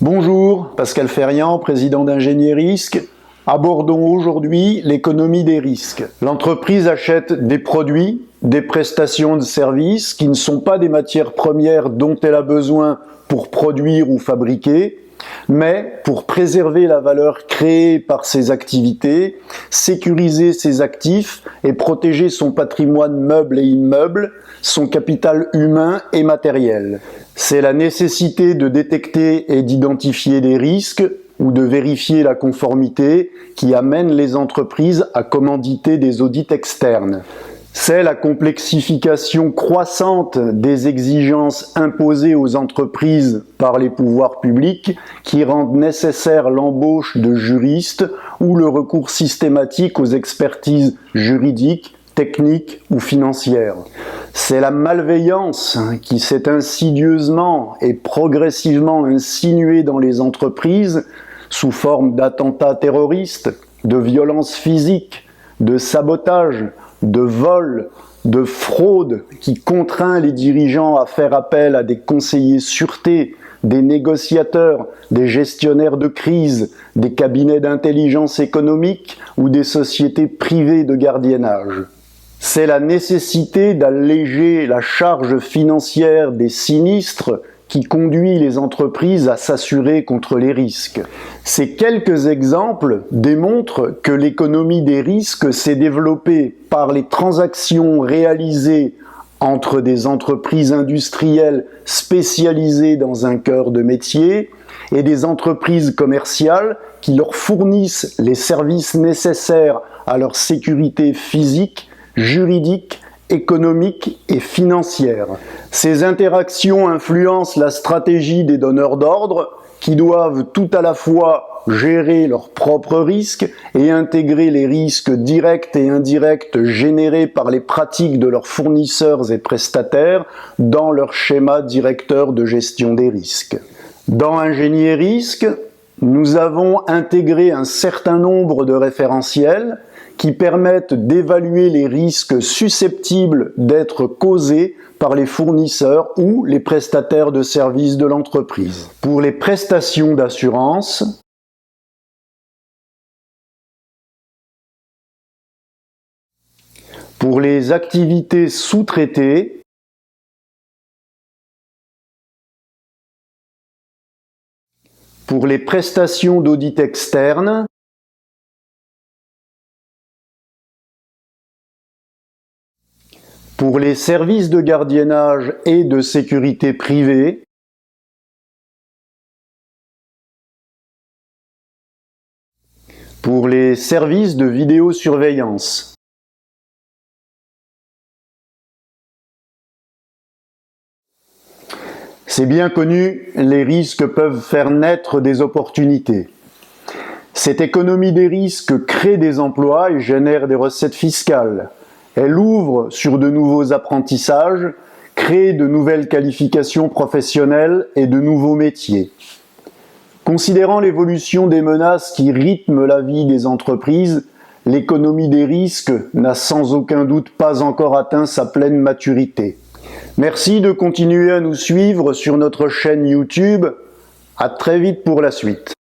Bonjour, Pascal Ferriand, président d'Ingénierisque. Abordons aujourd'hui l'économie des risques. L'entreprise achète des produits, des prestations de services qui ne sont pas des matières premières dont elle a besoin pour produire ou fabriquer, mais pour préserver la valeur créée par ses activités, sécuriser ses actifs et protéger son patrimoine meuble et immeuble, son capital humain et matériel. C'est la nécessité de détecter et d'identifier des risques ou de vérifier la conformité qui amène les entreprises à commanditer des audits externes. C'est la complexification croissante des exigences imposées aux entreprises par les pouvoirs publics qui rendent nécessaire l'embauche de juristes ou le recours systématique aux expertises juridiques, techniques ou financières. C'est la malveillance qui s'est insidieusement et progressivement insinuée dans les entreprises sous forme d'attentats terroristes, de violences physiques, de sabotage, de vol, de fraude qui contraint les dirigeants à faire appel à des conseillers sûreté, des négociateurs, des gestionnaires de crise, des cabinets d'intelligence économique ou des sociétés privées de gardiennage. C'est la nécessité d'alléger la charge financière des sinistres qui conduit les entreprises à s'assurer contre les risques. Ces quelques exemples démontrent que l'économie des risques s'est développée par les transactions réalisées entre des entreprises industrielles spécialisées dans un cœur de métier et des entreprises commerciales qui leur fournissent les services nécessaires à leur sécurité physique, juridique, économique et financière. Ces interactions influencent la stratégie des donneurs d'ordre qui doivent tout à la fois gérer leurs propres risques et intégrer les risques directs et indirects générés par les pratiques de leurs fournisseurs et prestataires dans leur schéma directeur de gestion des risques. Dans Ingénierisque, nous avons intégré un certain nombre de référentiels qui permettent d'évaluer les risques susceptibles d'être causés par les fournisseurs ou les prestataires de services de l'entreprise. Pour les prestations d'assurance, pour les activités sous-traitées, pour les prestations d'audit externe, pour les services de gardiennage et de sécurité privée, pour les services de vidéosurveillance. C'est bien connu, les risques peuvent faire naître des opportunités. Cette économie des risques crée des emplois et génère des recettes fiscales. Elle ouvre sur de nouveaux apprentissages, crée de nouvelles qualifications professionnelles et de nouveaux métiers. Considérant l'évolution des menaces qui rythment la vie des entreprises, l'économie des risques n'a sans aucun doute pas encore atteint sa pleine maturité. Merci de continuer à nous suivre sur notre chaîne YouTube. À très vite pour la suite.